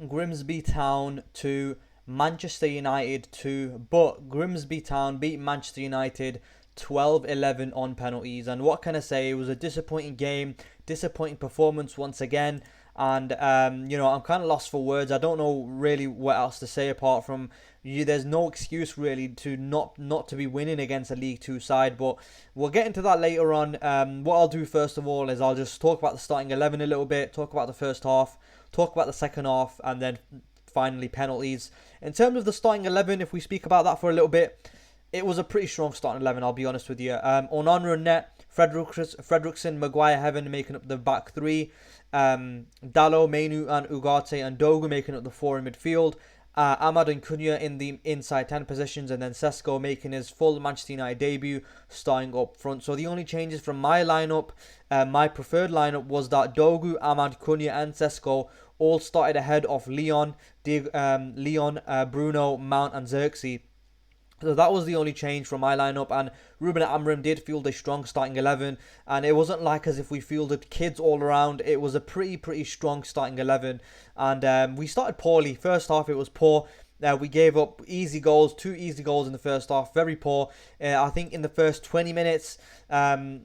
Grimsby Town to Manchester United 2, but Grimsby Town beat Manchester United 12-11 on penalties. And what can I say? It was a disappointing game, disappointing performance once again. And I'm kind of lost for words. I don't know really what else to say apart from you. There's no excuse really to not to be winning against a League Two side. But we'll get into that later on. What I'll do first of all is I'll just talk about the starting 11 a little bit, talk about the first half, talk about the second half, and then finally penalties. In terms of the starting 11, if we speak about that for a little bit, it was a pretty strong starting 11, I'll be honest with you. Onana and net, Fredrickson, Maguire, Heaven making up the back three. Dalot, Mainoo and Ugarte and Dogu making up the four in midfield. Ahmad and Cunha in the inside 10 positions, and then Sesko making his full Manchester United debut, starting up front. So the only changes from my lineup, my preferred lineup, was that Dogu, Ahmad, Cunha and Sesko all started ahead of Leon, Bruno, Mount and Xerxes. So that was the only change from my lineup, and Ruben Amorim did field a strong starting 11, and it wasn't like as if we fielded kids all around. It was a pretty strong starting 11, and we started poorly. First half it was poor. We gave up easy goals, 2 easy goals in the first half, very poor. I think in the first 20 minutes, Grimsby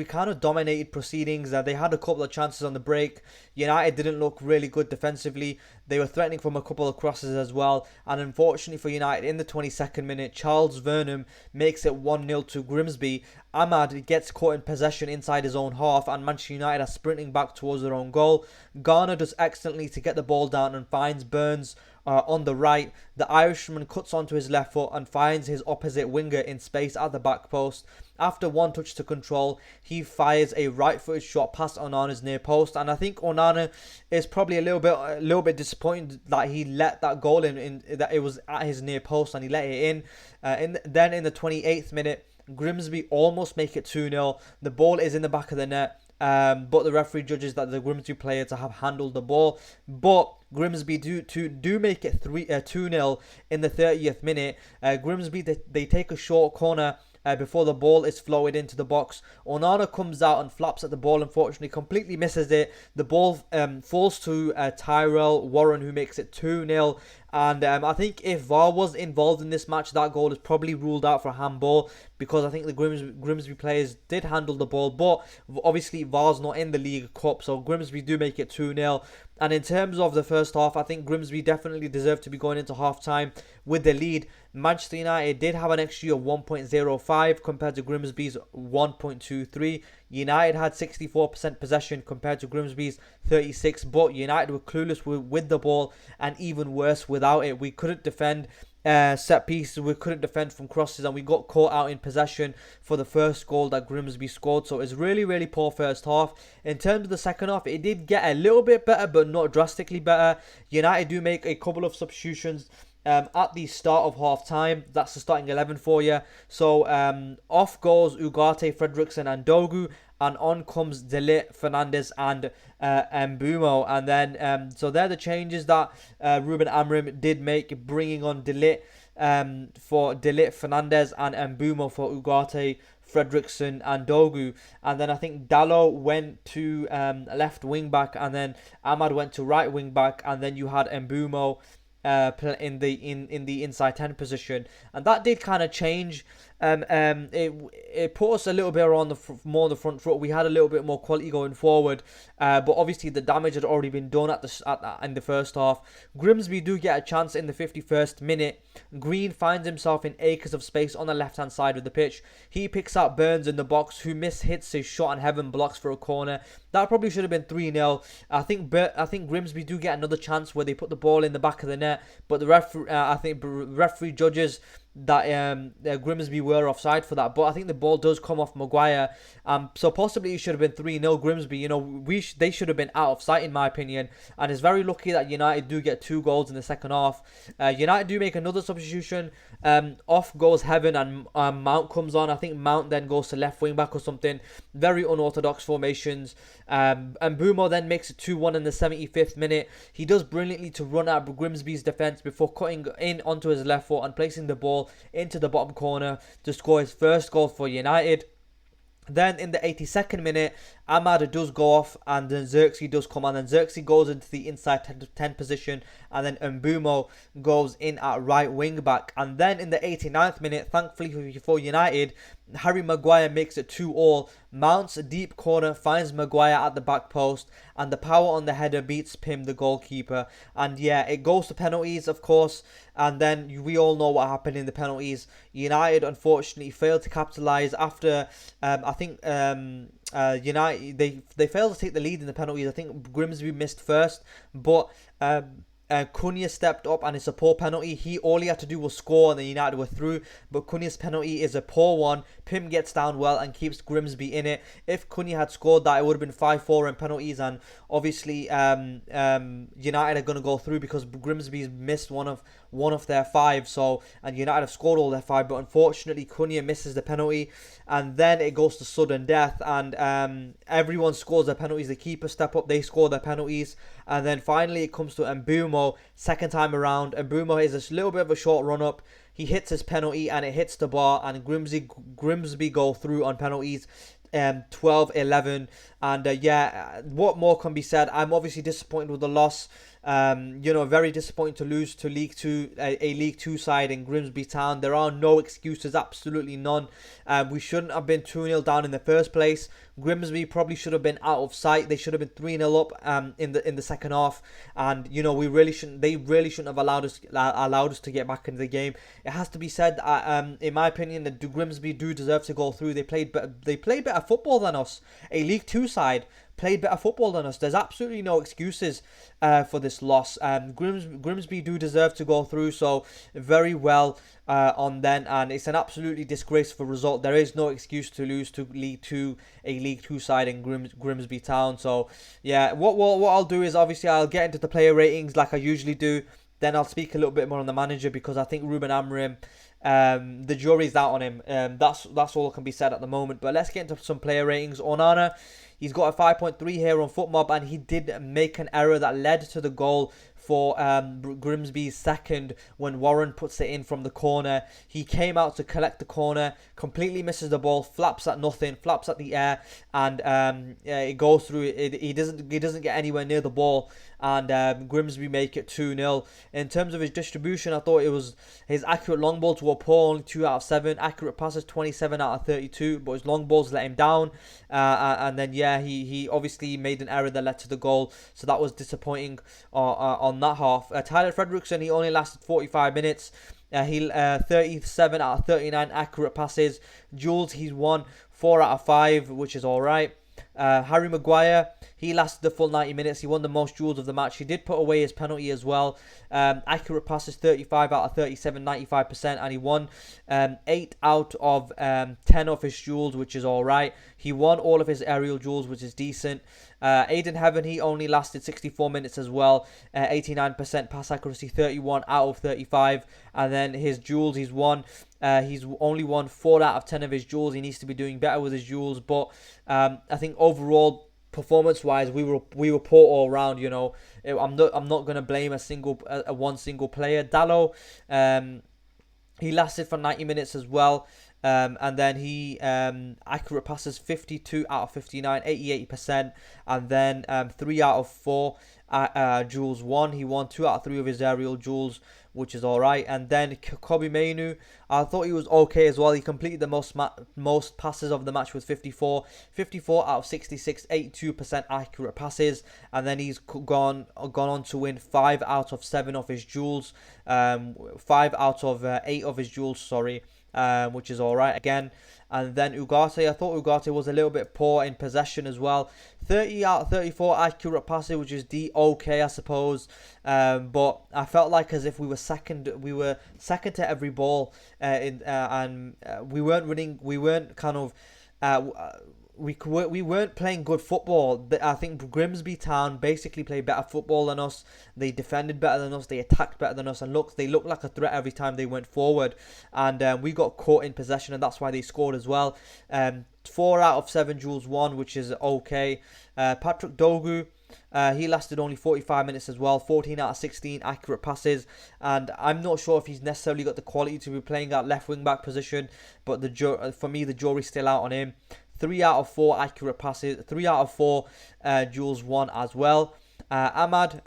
kind of dominated proceedings. They had a couple of chances on the break. United didn't look really good defensively. They were threatening from a couple of crosses as well. And unfortunately for United, in the 22nd minute, Charles Vernam makes it 1-0 to Grimsby. Ahmad gets caught in possession inside his own half, and Manchester United are sprinting back towards their own goal. Garner does excellently to get the ball down and finds Burns on the right. The Irishman cuts onto his left foot and finds his opposite winger in space at the back post. After one touch to control, he fires a right-footed shot past Onana's near post, and I think Onana is probably a little bit disappointed that he let that goal in that it was at his near post and he let it in. Then in the 28th minute, Grimsby almost make it 2-0. The ball is in the back of the net, but the referee judges that the Grimsby player to have handled the ball. But Grimsby do make it 2-0 in the 30th minute. Grimsby, they take a short corner before the ball is flowed into the box. Onana comes out and flaps at the ball, unfortunately completely misses it. The ball falls to Tyrell Warren, who makes it 2-0. And I think if VAR was involved in this match, that goal is probably ruled out for handball, because I think the Grimsby players did handle the ball. But obviously VAR's not in the League Cup, so Grimsby do make it 2-0. And in terms of the first half, I think Grimsby definitely deserved to be going into half-time with the lead. Manchester United did have an XG of 1.05 compared to Grimsby's 1.23. United had 64% possession compared to Grimsby's 36%, but United were clueless with the ball, and even worse without it. We couldn't defend set pieces, we couldn't defend from crosses, and we got caught out in possession for the first goal that Grimsby scored. So it's really poor first half. In terms of the second half, it did get a little bit better, but not drastically better. United do make a couple of substitutions at the start of half time. That's the starting 11 for you. So off goes Ugarte, Fredrickson and Dogu, and on comes Delit, Fernandez and Mbeumo. And then so they're the changes that Ruben Amorim did make, bringing on Delit for Delit, Fernandez and Mbeumo for Ugarte, Fredrickson and Dogu. And then I think Dalot went to left wing back, and then Ahmad went to right wing back, and then you had Mbeumo in the inside 10 position, and that did kind of change. It put us a little bit around more on the front foot. We had a little bit more quality going forward, but obviously the damage had already been done in the first half. Grimsby do get a chance in the 51st minute. Green finds himself in acres of space on the left hand side of the pitch. He picks out Burns in the box, who hits his shot, and Heaven blocks for a corner. That probably should have been 3-0. I think Grimsby do get another chance where they put the ball in the back of the net, but the referee judges that Grimsby were offside for that. But I think the ball does come off Maguire, so possibly it should have been 3-0 Grimsby. They should have been out of sight in my opinion, and it's very lucky that United do get 2 goals in the second half. United do make another substitution. Off goes Heaven, and Mount comes on. I think Mount then goes to left wing back or something. Very unorthodox formations. And Mbeumo then makes it 2-1 in the 75th minute. He does brilliantly to run out Grimsby's defence before cutting in onto his left foot and placing the ball into the bottom corner to score his first goal for United. Then in the 82nd minute, Ahmad does go off, and then Xerxes does come on, and Xerxes goes into the inside 10 to 10 position, and then Mbeumo goes in at right wing back. And then in the 89th minute, thankfully for United, Harry Maguire makes it 2-2, mounts a deep corner, finds Maguire at the back post, and the power on the header beats Pim, the goalkeeper. And yeah, it goes to penalties, of course, and then we all know what happened in the penalties. United unfortunately failed to capitalise after, United, they failed to take the lead in the penalties. I think Grimsby missed first, but Cunha stepped up, and it's a poor penalty. All he had to do was score, and then United were through. But Cunha's penalty is a poor one. Pim gets down well and keeps Grimsby in it. If Cunha had scored that, it would have been 5-4 in penalties, and obviously United are going to go through because Grimsby's missed one of their 5. So, and United have scored all their 5, but unfortunately Cunha misses the penalty, and then it goes to sudden death, and everyone scores their penalties. The keeper step up, they score their penalties, and then finally it comes to Mbeumo, second time around. Mbeumo is a little bit of a short run up. He hits his penalty and it hits the bar, and Grimsby go through on penalties, 12-11. And what more can be said? I'm obviously disappointed with the loss. Very disappointing to lose to League Two, a League Two side in Grimsby Town. There are no excuses, absolutely none. We shouldn't have been 2-0 down in the first place. Grimsby probably should have been out of sight. They should have been 3-0 up in the second half, and they really shouldn't have allowed us to get back into the game. It has to be said, in my opinion, that Grimsby do deserve to go through. They played better football than us. A League Two side played better football than us. There's absolutely no excuses for this loss. Grimsby do deserve to go through, so very well on them, and it's an absolutely disgraceful result. There is no excuse to lose to a League Two side in Grimsby Town. So yeah, what I'll do is obviously I'll get into the player ratings like I usually do. Then I'll speak a little bit more on the manager, because I think Ruben Amorim, the jury's out on him. That's all that can be said at the moment. But let's get into some player ratings. Onana, he's got a 5.3 here on FootMob, and he did make an error that led to the goal for Grimsby's second when Warren puts it in from the corner. He came out to collect the corner, completely misses the ball, flaps at nothing, flaps at the air, and it goes through. He doesn't get anywhere near the ball, and Grimsby make it 2-0. In terms of his distribution, I thought it was his accurate long balls were poor, only 2 out of 7. Accurate passes 27 out of 32, but his long balls let him down. And then he obviously made an error that led to the goal, so that was disappointing on that half. Tyler Fredrickson, he only lasted 45 minutes. He 37 out of 39 accurate passes. Duels, he's won 4 out of 5, which is alright. Harry Maguire, he lasted the full 90 minutes. He won the most duels of the match. He did put away his penalty as well. Accurate passes 35 out of 37, 95%, and he won 8 out of 10 of his duels, which is alright. He won all of his aerial duels, which is decent. Aiden Heaven, he only lasted 64 minutes as well. 89% pass accuracy, 31 out of 35. And then his duels, he's only won 4 out of 10 of his duels. He needs to be doing better with his duels, but I think overall, performance-wise, we were poor all round. I'm not gonna blame one single player. Dallo, he lasted for 90 minutes as well. And then he accurate passes 52 out of 59, 88%, and then 3 out of 4 duels won. He won 2 out of 3 of his aerial duels, which is alright. And then Kobe Mainu, I thought he was okay as well. He completed the most passes of the match with 54 out of 66, 82% accurate passes, and then he's gone on to win 5 out of 7 of his duels, 5 out of 8 of his duels, sorry. Which is alright again. And then Ugarte, I thought Ugarte was a little bit poor in possession as well. 30 out of 34 accurate passes, which is okay, I suppose. But I felt like as if we were second to every ball, and we weren't winning. We weren't kind of. We weren't playing good football. I think Grimsby Town basically played better football than us. They defended better than us. They attacked better than us. And they looked like a threat every time they went forward. And we got caught in possession, and that's why they scored as well. 4 out of 7 duels won, which is okay. Patrick Dogu, he lasted only 45 minutes as well. 14 out of 16 accurate passes, and I'm not sure if he's necessarily got the quality to be playing at left wing back position, but for me the jury's still out on him. 3 out of 4 accurate passes, 3 out of 4 duels won as well. Ahmad,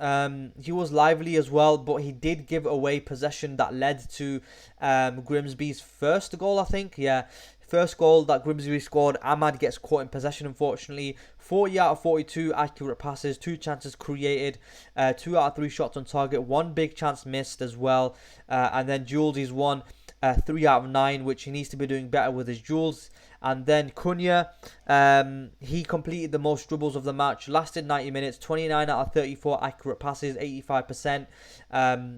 he was lively as well, but he did give away possession that led to Grimsby's first goal, I think. Yeah, first goal that Grimsby scored, Ahmad gets caught in possession, unfortunately. 40 out of 42 accurate passes, 2 chances created, 2 out of 3 shots on target, 1 big chance missed as well. And then duels, he's won 3 out of 9, which he needs to be doing better with his duels. And then Cunha, he completed the most dribbles of the match, lasted 90 minutes, 29 out of 34 accurate passes, 85%.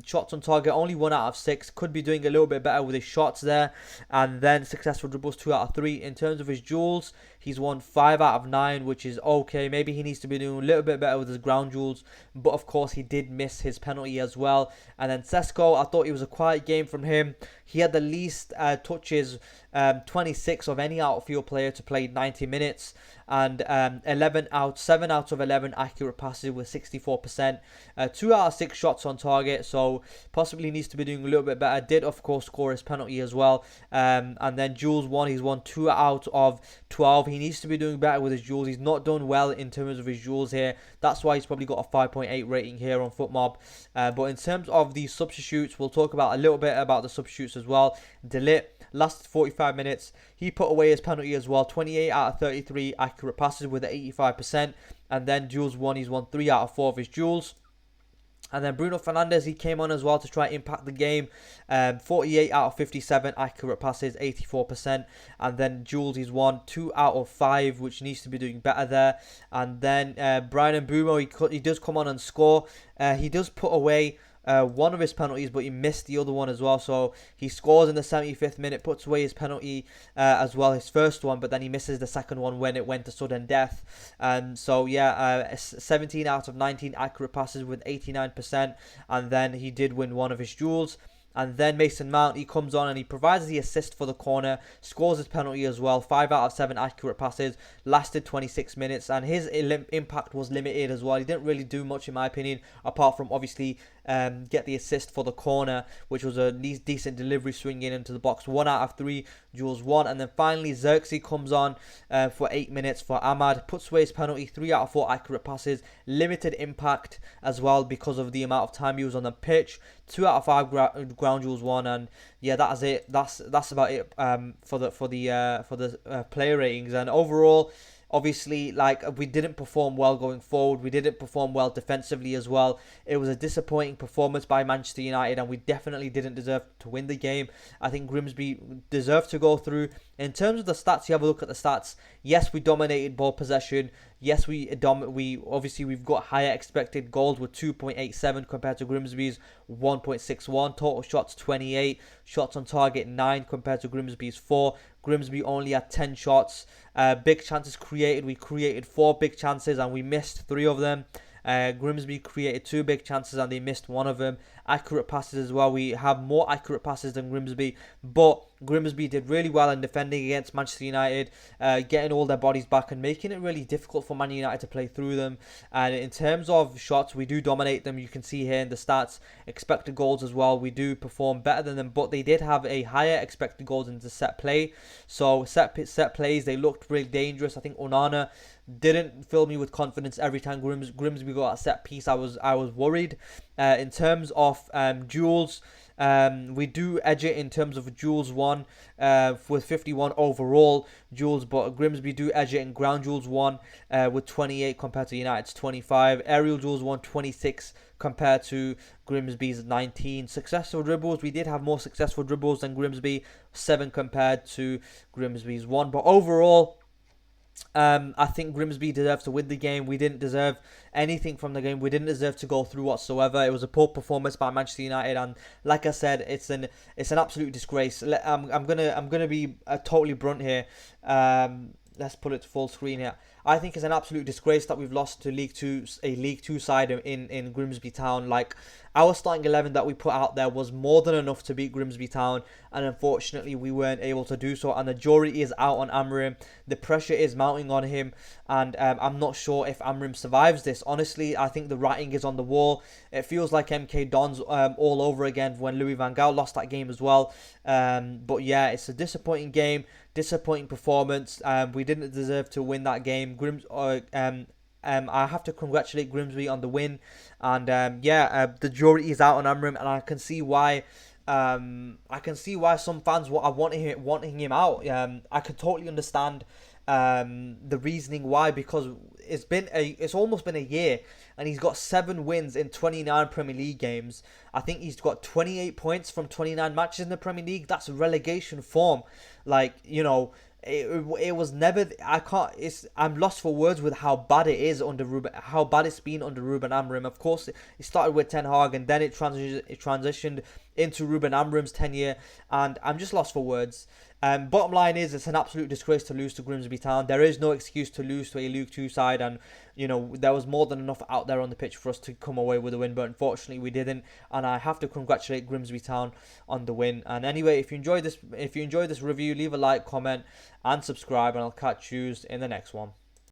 Shots on target, only 1 out of 6, could be doing a little bit better with his shots there. And then successful dribbles, 2 out of 3. In terms of his duels, he's won 5 out of 9, which is okay. Maybe he needs to be doing a little bit better with his ground duels, but of course he did miss his penalty as well. And then Sesko, I thought it was a quiet game from him. He had the least touches, 26 of any outfield player to play 90 minutes, and 7 out of 11 accurate passes with 64%, 2 out of 6 shots on target, so possibly needs to be doing a little bit better. Did of course score his penalty as well. And then duels won, he's won 2 out of 12. He needs to be doing better with his duels. He's not done well in terms of his duels here. That's why he's probably got a 5.8 rating here on FootMob. But in terms of the substitutes, we'll talk about a little bit about the substitutes as well. Delit lasted 45 minutes. He put away his penalty as well. 28 out of 33 accurate passes with 85%. And then duels won, he's won 3 out of 4 of his duels. And then Bruno Fernandes, he came on as well to try and impact the game. 48 out of 57 accurate passes, 84%. And then duels, he's won 2 out of 5, which needs to be doing better there. And then Brian Mbeumo, he does come on and score. He does put away one of his penalties, but he missed the other one as well. So he scores in the 75th minute, puts away his penalty as well, his first one, but then he misses the second one when it went to sudden death. So yeah, 17 out of 19 accurate passes with 89%, and then he did win one of his duels. And then Mason Mount, he comes on and he provides the assist for the corner, scores his penalty as well. 5 out of 7 accurate passes, lasted 26 minutes, and his impact was limited as well. He didn't really do much in my opinion, apart from obviously get the assist for the corner, which was a decent delivery swinging into the box. 1 out of 3 duels won. And then finally Xerxes comes on for 8 minutes for Ahmad, puts away his penalty, 3 out of 4 accurate passes, limited impact as well because of the amount of time he was on the pitch. 2 out of 5 ground duels won, and yeah, that is it. That's about it for the player ratings. And overall, obviously, like, we didn't perform well going forward. We didn't perform well defensively as well. It was a disappointing performance by Manchester United, and we definitely didn't deserve to win the game. I think Grimsby deserved to go through. In terms of the stats, you have a look at the stats. Yes, we dominated ball possession. Yes, we've got higher expected goals with 2.87 compared to Grimsby's 1.61. Total shots 28, shots on target 9 compared to Grimsby's 4. Grimsby only had 10 shots. Big chances created. We created 4 big chances and we missed 3 of them. Grimsby created 2 big chances and they missed 1 of them. Accurate passes as well. We have more accurate passes than Grimsby, but Grimsby did really well in defending against Manchester United, getting all their bodies back and making it really difficult for Man United to play through them. And in terms of shots, we do dominate them. You can see here in the stats, expected goals as well. We do perform better than them, but they did have a higher expected goals into set play. So set plays, they looked really dangerous. I think Onana didn't fill me with confidence every time Grimsby got a set piece. I was worried. In terms of duels, we do edge it in terms of duels won with 51 overall duels, but Grimsby do edge it in ground duels won with 28 compared to United's 25. Aerial duels won 26 compared to Grimsby's 19. Successful dribbles, we did have more successful dribbles than Grimsby, 7 compared to Grimsby's 1. But overall, I think Grimsby deserves to win the game. We didn't deserve anything from the game. We didn't deserve to go through whatsoever. It was a poor performance by Manchester United, and like I said, it's an absolute disgrace. I'm gonna be totally blunt here. Let's put it to full screen here. I think it's an absolute disgrace that we've lost to a League Two side in Grimsby Town. Like, our starting 11 that we put out there was more than enough to beat Grimsby Town, and unfortunately we weren't able to do so. And the jury is out on Amrim. The pressure is mounting on him, and I'm not sure if Amrim survives this. Honestly, I think the writing is on the wall. It feels like MK Dons all over again when Louis van Gaal lost that game as well. But yeah, it's a disappointing game, disappointing performance. We didn't deserve to win that game. I have to congratulate Grimsby on the win, and the jury is out on Amrim, and I can see why. I can see why some fans are wanting him out. I can totally understand the reasoning why, because it's almost been a year, and he's got 7 wins in 29 Premier League games. I think he's got 28 points from 29 matches in the Premier League. That's relegation form. Like, you know, it was never. I'm lost for words with how bad it is under Ruben. How bad it's been under Ruben Amorim. Of course, it started with Ten Hag, and then it transitioned into Ruben Amorim's tenure, and I'm just lost for words. Bottom line is, it's an absolute disgrace to lose to Grimsby Town. There is no excuse to lose to a League Two side, and you know, there was more than enough out there on the pitch for us to come away with a win, but unfortunately we didn't. And I have to congratulate Grimsby Town on the win. And anyway, if you enjoyed this review, leave a like, comment, and subscribe, and I'll catch you in the next one.